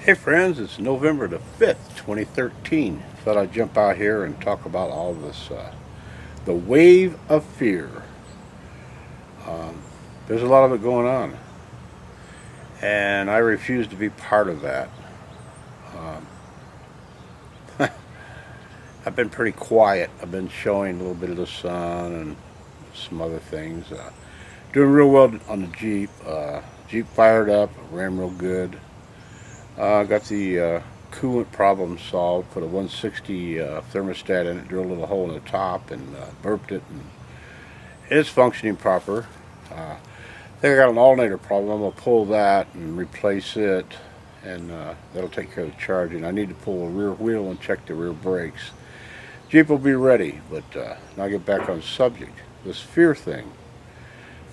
Hey friends, it's November the 5th, 2013. Thought I'd jump out here and talk about all this, the wave of fear. There's a lot of it going on, and I refuse to be part of that. I've been pretty quiet. I've been showing a little bit of the sun and some other things. Doing real well on the Jeep. Jeep fired up, ran real good. Got the coolant problem solved. Put a 160 thermostat in it, drilled a little hole in the top, and burped it, and it's functioning proper. I think I got an alternator problem. I'm gonna pull that and replace it, and that'll take care of the charging. I need to pull a rear wheel and check the rear brakes. Jeep will be ready, but now I get back on subject. This fear thing.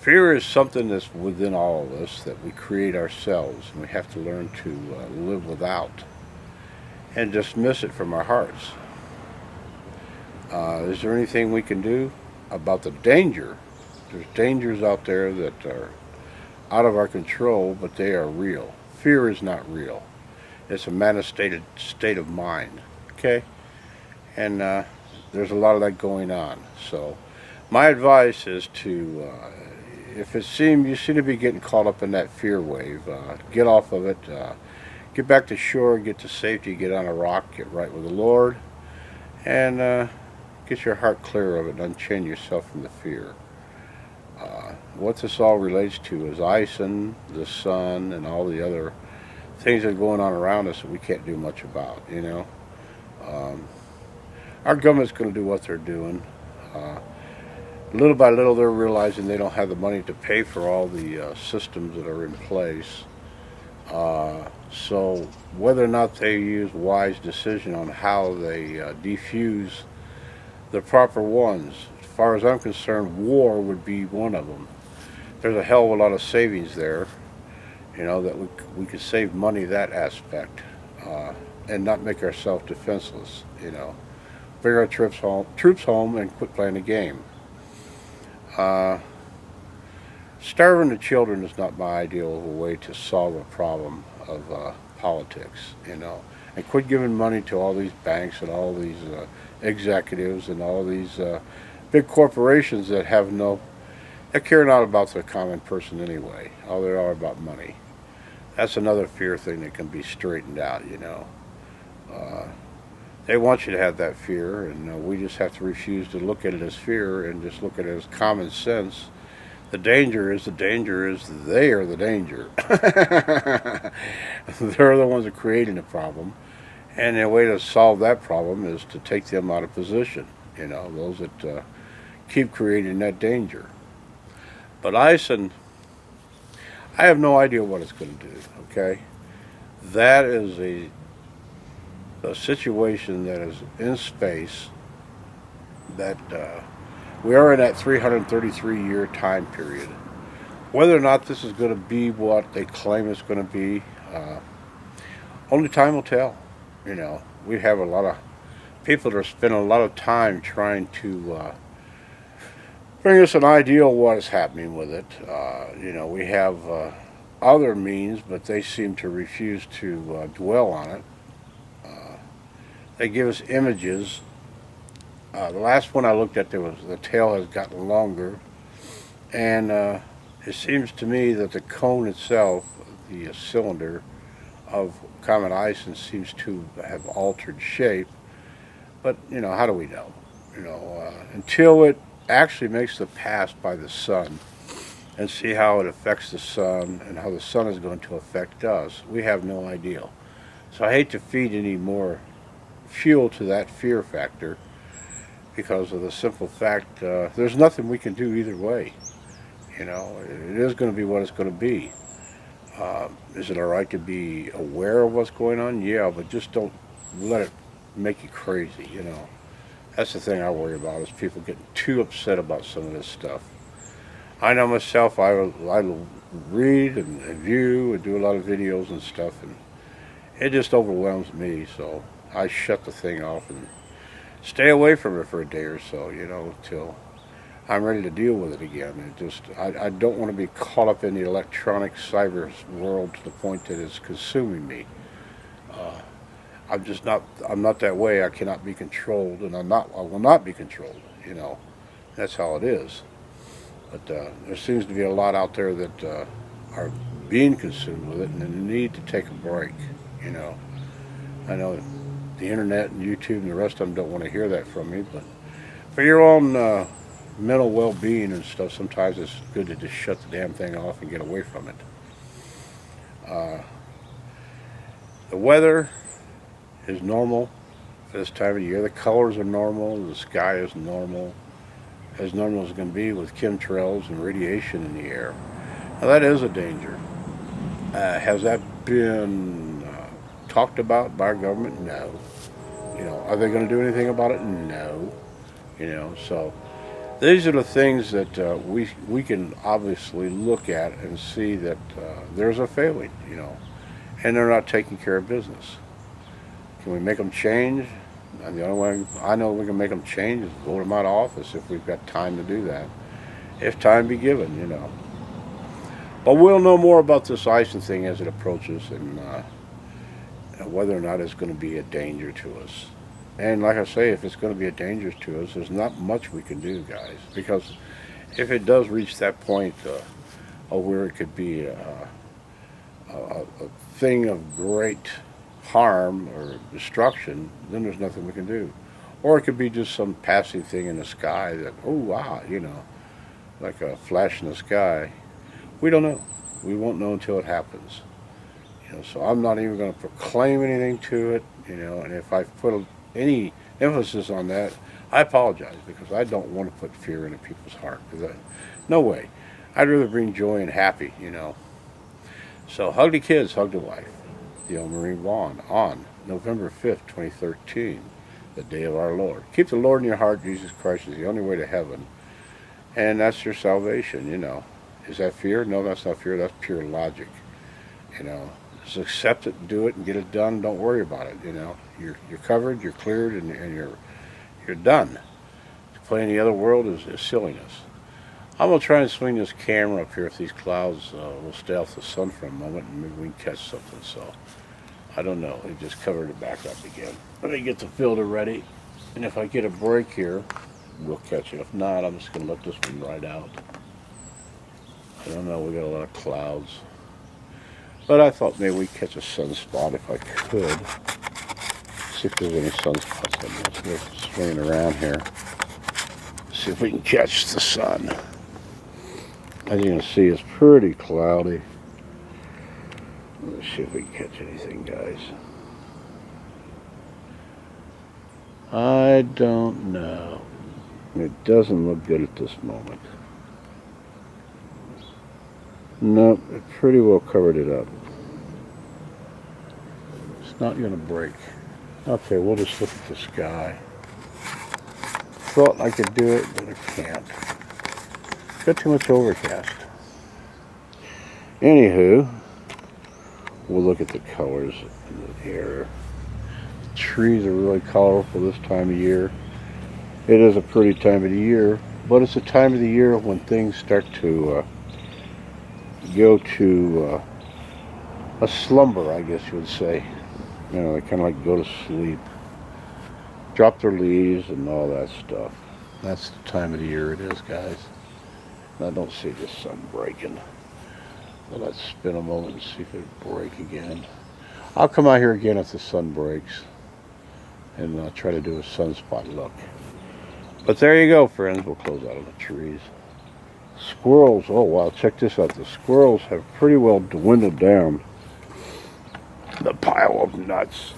Fear is something that's within all of us that we create ourselves, and we have to learn to live without and dismiss it from our hearts. Is there anything we can do about the danger? There's dangers out there that are out of our control, but they are real. Fear is not real. It's a manifested state of mind. Okay? And there's a lot of that going on. So my advice is to, if you seem to be getting caught up in that fear wave, get off of it, get back to shore, get to safety, get on a rock, get right with the Lord, and get your heart clear of it and unchain yourself from the fear. What this all relates to is ISON, the sun, and all the other things that are going on around us that we can't do much about, you know. Our government's going to do what they're doing. Little by little, they're realizing they don't have the money to pay for all the systems that are in place. So whether or not they use wise decision on how they defuse the proper ones, as far as I'm concerned, war would be one of them. There's a hell of a lot of savings there, you know, that we could save money that aspect, and not make ourselves defenseless, you know. Bring our troops home and quit playing the game. Starving the children is not my ideal of a way to solve a problem of politics, you know. And quit giving money to all these banks and all these executives and all these big corporations that have they care not about the common person anyway. All they are about money. That's another fear thing that can be straightened out, you know. They want you to have that fear, and we just have to refuse to look at it as fear and just look at it as common sense. The danger is they are the danger. They're the ones that are creating the problem, and the way to solve that problem is to take them out of position, you know, those that keep creating that danger. But ISON, I have no idea what it's going to do, okay? That is a situation that is in space, that we are in that 333-year time period. Whether or not this is going to be what they claim it's going to be, only time will tell. You know, we have a lot of people that are spending a lot of time trying to bring us an idea of what is happening with it. You know, we have other means, but they seem to refuse to dwell on it. They give us images. The last one I looked at, the tail has gotten longer, and it seems to me that the cone itself, the cylinder of Comet ISON, seems to have altered shape. But you know, how do we know? You know, until it actually makes the pass by the sun and see how it affects the sun and how the sun is going to affect us, we have no idea. So I hate to feed any more fuel to that fear factor, because of the simple fact there's nothing we can do either way. You know, it is going to be what it's going to be. Is it all right to be aware of what's going on? Yeah, but just don't let it make you crazy, you know. That's the thing I worry about, is people getting too upset about some of this stuff. I know myself, I read and view and do a lot of videos and stuff, and it just overwhelms me, so I shut the thing off and stay away from it for a day or so, you know, till I'm ready to deal with it again. I don't want to be caught up in the electronic cyber world to the point that it's consuming me. I'm not that way. I cannot be controlled, and I will not be controlled, you know. That's how it is. But there seems to be a lot out there that are being consumed with it, and they need to take a break, you know. I know the internet and YouTube and the rest of them don't want to hear that from me, but for your own mental well-being and stuff, sometimes it's good to just shut the damn thing off and get away from it. The weather is normal for this time of year. The colors are normal. The sky is normal as it's going to be with chemtrails and radiation in the air. Now that is a danger. Has that been talked about by our government? No. You know, are they going to do anything about it? No. You know, so these are the things that we can obviously look at and see that there's a failing, you know, and they're not taking care of business. Can we make them change? And the only way I know we can make them change is vote them out of office if we've got time to do that. If time be given, you know. But we'll know more about this ISON thing as it approaches, and whether or not it's going to be a danger to us. And like I say, if it's going to be a danger to us, there's not much we can do, guys. Because if it does reach that point of where it could be a thing of great harm or destruction, then there's nothing we can do. Or it could be just some passive thing in the sky that, oh wow, you know, like a flash in the sky. We don't know. We won't know until it happens. You know, so I'm not even going to proclaim anything to it, you know, and if I put any emphasis on that, I apologize, because I don't want to put fear into people's heart. No way. I'd rather bring joy and happy, you know. So hug the kids, hug the life. TheOldMarine1 on November 5th, 2013, the day of our Lord. Keep the Lord in your heart. Jesus Christ is the only way to heaven, and that's your salvation, you know. Is that fear? No, that's not fear. That's pure logic, you know. Just accept it, do it, and get it done. Don't worry about it, you know. You're covered, you're cleared, and you're done. To play in the other world is silliness. I'm going to try and swing this camera up here if these clouds will stay off the sun for a moment, and maybe we can catch something. So, I don't know. It just covered it back up again. Let me get the filter ready, and if I get a break here, we'll catch it. If not, I'm just going to let this one ride out. I don't know. We got a lot of clouds. But I thought maybe we'd catch a sunspot if I could. See if there's any sunspots on this. We're swinging around here. See if we can catch the sun. As you can see, it's pretty cloudy. Let's see if we can catch anything, guys. I don't know. It doesn't look good at this moment. Nope, it pretty well covered it up. It's not going to break. Okay, we'll just look at the sky. Thought I could do it, but I can't. Got too much overcast. Anywho, we'll look at the colors in the air. The trees are really colorful this time of year. It is a pretty time of the year, but it's a time of the year when things start to go to a slumber, I guess you would say. You know, they kind of like go to sleep, drop their leaves and all that stuff. That's the time of the year it is, guys. And I don't see the sun breaking. Well, let's spin a moment and see if it'll break again. I'll come out here again if the sun breaks, and I'll try to do a sunspot look. But there you go, friends. We'll close out of the trees. Squirrels, oh wow, check this out. The squirrels have pretty well dwindled down. The pile of nuts.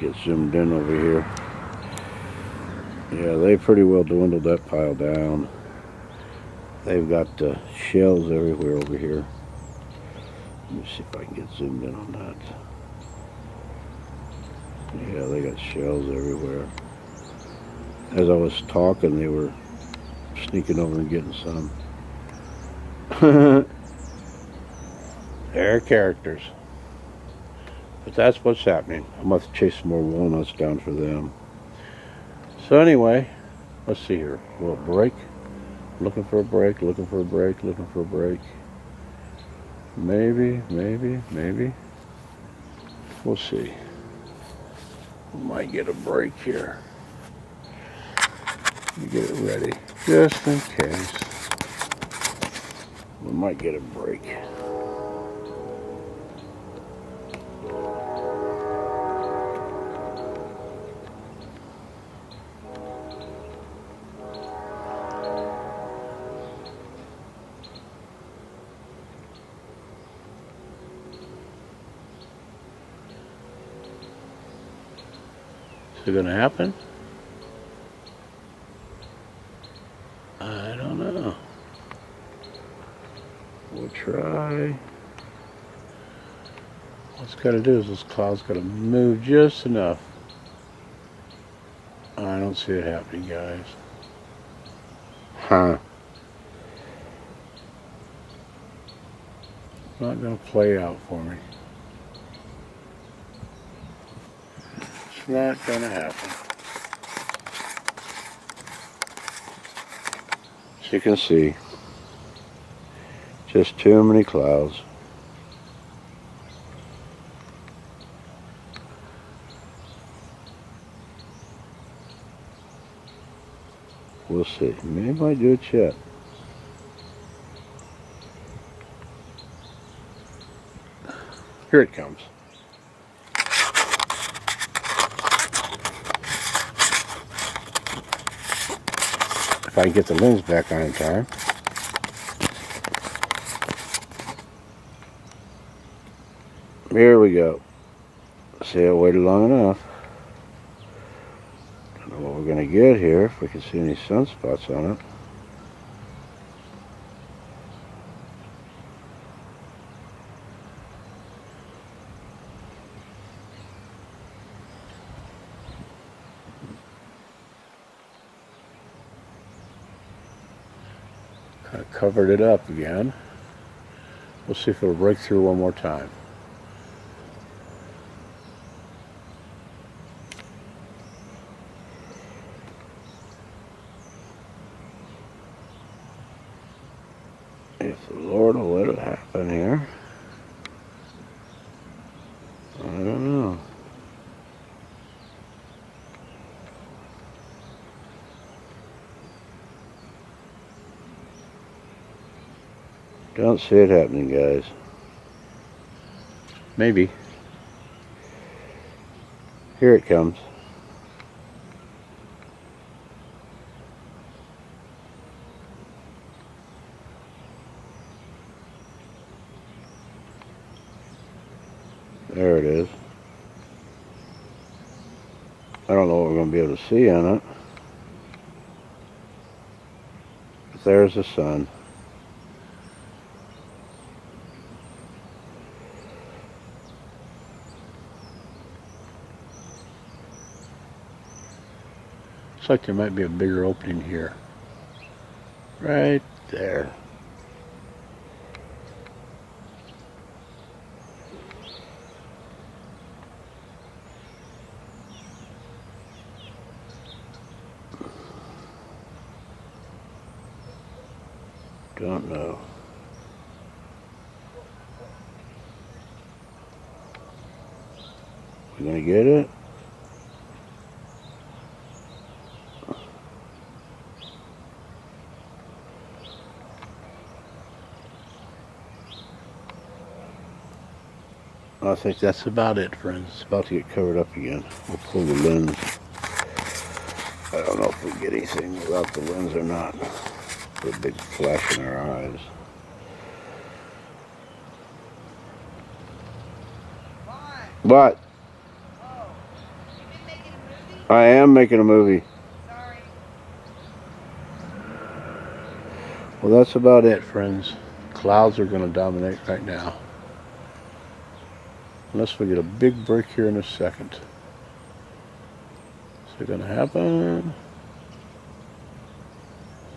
Get zoomed in over here. Yeah, they pretty well dwindled that pile down. They've got shells everywhere over here. Let me see if I can get zoomed in on that. Yeah, they got shells everywhere. As I was talking, they were sneaking over and getting some. They're characters. But that's what's happening. I'm going to have to chase some more walnuts down for them. So anyway, let's see here. Will it break? Looking for a break, looking for a break, looking for a break. Maybe, maybe, maybe. We'll see. We might get a break here. Let me get it ready, just in case. We might get a break. Is it going to happen? I don't know. We'll try. What it's got to do is this cloud's got to move just enough. I don't see it happening, guys. Huh. Not going to play out for me. It's not going to happen. As you can see, just too many clouds. We'll see. Maybe I might do it yet. Here it comes. If I can get the lens back on in time. Here we go. See, I waited long enough. Don't know what we're going to get here, if we can see any sunspots on it. Kind of covered it up again. We'll see if it'll break through one more time. If the Lord will let it happen here. I don't know. Don't see it happening, guys. Maybe. Here it comes. There it is. I don't know what we're going to be able to see on it. But there's the sun. Looks like there might be a bigger opening here. Right there. Don't know. We gonna get it? I think that's about it, friends. It's about to get covered up again. We'll pull the lens. I don't know if we get anything without the lens or not. Put a big flash in our eyes. What? Oh, you've been making a movie? I am making a movie. Sorry. Well, that's about it, friends. Clouds are going to dominate right now. Unless we get a big break here in a second. Is it going to happen?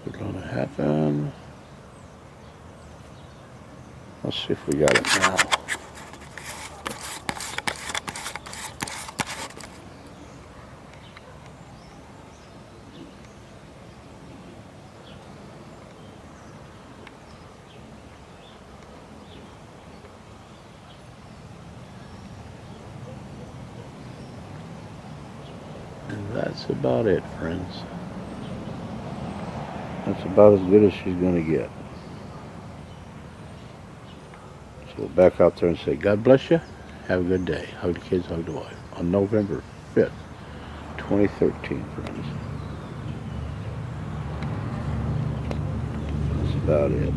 Is it going to happen? Let's see if we got it now. And that's about it, friends. That's about as good as she's going to get. So we'll back out there and say, God bless you. Have a good day. Hug the kids, hug the wife. On November 5th, 2013, friends. That's about it.